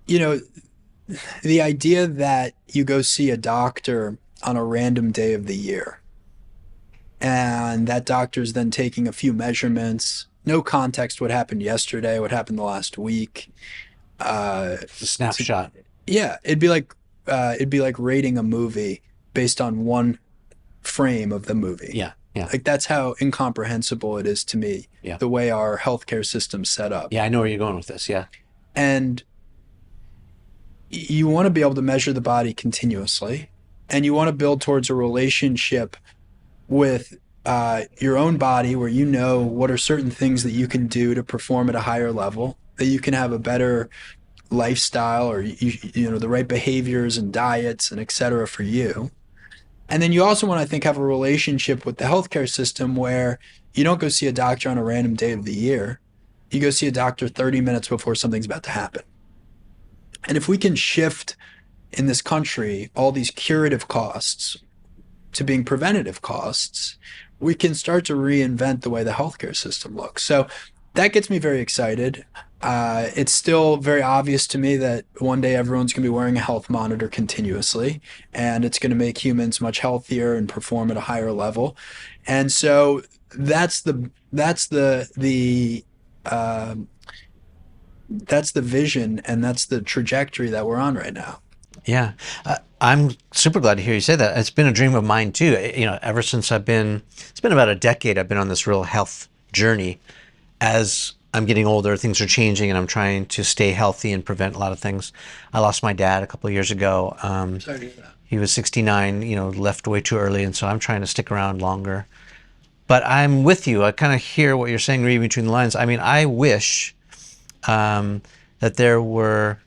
you know, the idea that you go see a doctor on a random day of the year and that doctor's then taking a few measurements, no context what happened yesterday, what happened the last week. It's a To, snapshot. yeah, it'd be like rating a movie based on one frame of the movie. Yeah, yeah, Like that's how incomprehensible it is to me, yeah. the way our healthcare system's set up. Yeah, I know where you're going with this. Yeah. And you want to be able to measure the body continuously, and you want to build towards a relationship with your own body where you know what are certain things that you can do to perform at a higher level, that you can have a better lifestyle or you know the right behaviors and diets and et cetera for you. And then you also want to, I think, have a relationship with the healthcare system where you don't go see a doctor on a random day of the year. You go see a doctor 30 minutes before something's about to happen. And if we can shift in this country all these curative costs to being preventative costs, we can start to reinvent the way the healthcare system looks. So that gets me very excited. It's still very obvious to me that one day everyone's going to be wearing a health monitor continuously, and it's going to make humans much healthier and perform at a higher level. And so uh, that's the vision and that's the trajectory that we're on right now. Yeah, I'm super glad to hear you say that. It's been a dream of mine too. Ever since it's been about a decade. I've been on this real health journey. As I'm getting older, things are changing, and I'm trying to stay healthy and prevent a lot of things. I lost my dad a couple of years ago. Sorry to hear that. He was 69, left way too early, and so I'm trying to stick around longer. But I'm with you. I kind of hear what you're saying, reading between the lines. I mean, I wish that there were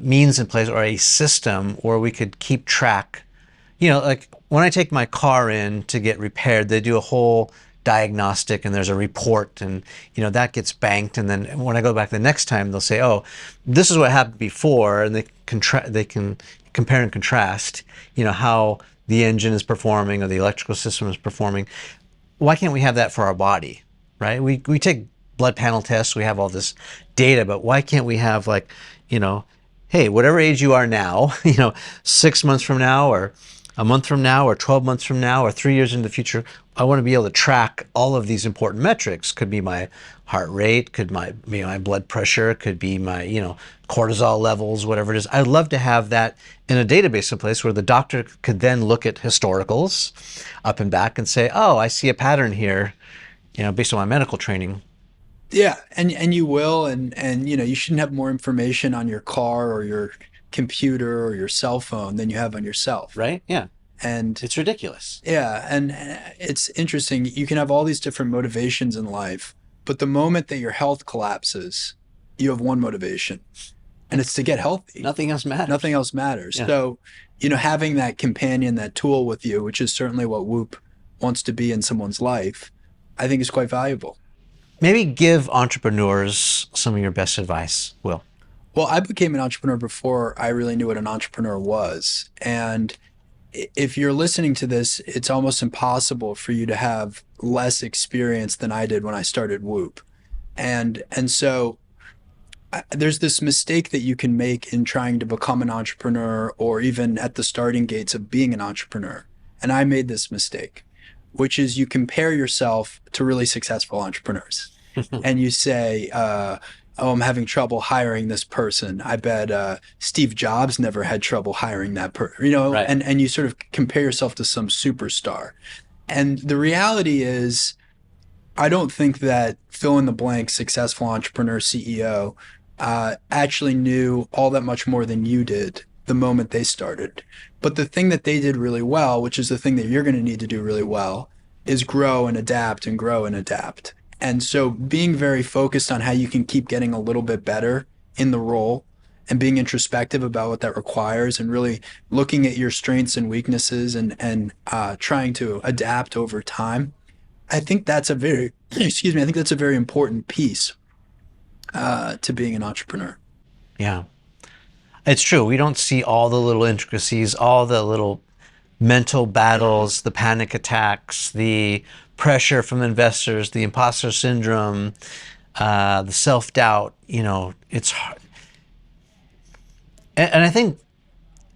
means in place or a system where we could keep track. Like when I take my car in to get repaired, they do a whole diagnostic and there's a report, and that gets banked, and then when I go back the next time they'll say, oh, this is what happened before, and they can compare and contrast how the engine is performing or the electrical system is performing. Why can't we have that for our body, right? We take blood panel tests, we have all this data, but why can't we have, like, hey, whatever age you are now, 6 months from now or a month from now or 12 months from now or 3 years into the future, I want to be able to track all of these important metrics. Could be my heart rate, be my blood pressure, could be my, cortisol levels, whatever it is. I'd love to have that in a database in place where the doctor could then look at historicals up and back and say, oh, I see a pattern here, based on my medical training. Yeah, and you will, and you shouldn't have more information on your car or your computer or your cell phone than you have on yourself. Right? Yeah. And It's ridiculous. yeah, and it's interesting. You can have all these different motivations in life, but the moment that your health collapses, you have one motivation, and it's to get healthy. Nothing else Nothing matters. else matters. Yeah. So, having that companion, that tool with you, which is certainly what Whoop wants to be in someone's life, I think is quite valuable. Maybe give entrepreneurs some of your best advice, Will. Well, I became an entrepreneur before I really knew what an entrepreneur was. And if you're listening to this, it's almost impossible for you to have less experience than I did when I started Whoop. And so there's this mistake that you can make in trying to become an entrepreneur or even at the starting gates of being an entrepreneur. And I made this mistake, which is you compare yourself to really successful entrepreneurs and you say, oh, I'm having trouble hiring this person. I bet Steve Jobs never had trouble hiring that person, Right. and you sort of compare yourself to some superstar. And the reality is, I don't think that fill in the blank successful entrepreneur CEO actually knew all that much more than you did the moment they started. But the thing that they did really well, which is the thing that you're going to need to do really well, is grow and adapt and grow and adapt. And so being very focused on how you can keep getting a little bit better in the role and being introspective about what that requires and really looking at your strengths and weaknesses and trying to adapt over time. I think that's a very, excuse me, I think that's a very important piece to being an entrepreneur. Yeah. It's true. We don't see all the little intricacies, all the little mental battles, the panic attacks, the pressure from investors, the imposter syndrome, the self doubt. You know, it's hard. And I think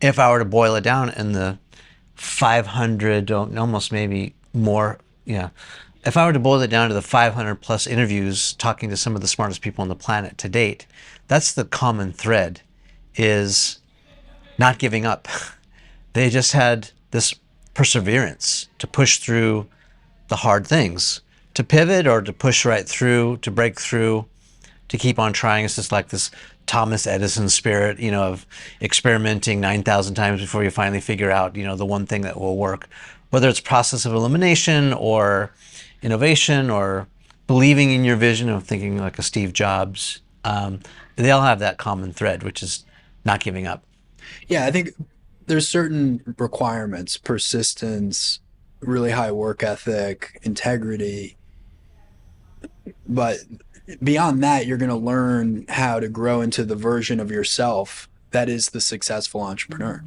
if I were to boil it down in the 500, almost maybe more, yeah. If I were to boil it down to the 500 plus interviews talking to some of the smartest people on the planet to date, that's the common thread is not giving up. They just had this perseverance to push through the hard things, to pivot or to push right through, to break through, to keep on trying. It's just like this Thomas Edison spirit, you know, of experimenting 9,000 times before you finally figure out, you know, the one thing that will work. Whether it's process of elimination or innovation or believing in your vision of thinking like a Steve Jobs, they all have that common thread, which is not giving up. Yeah, I think there's certain requirements, persistence, really high work ethic, integrity, but beyond that, you're going to learn how to grow into the version of yourself that is the successful entrepreneur.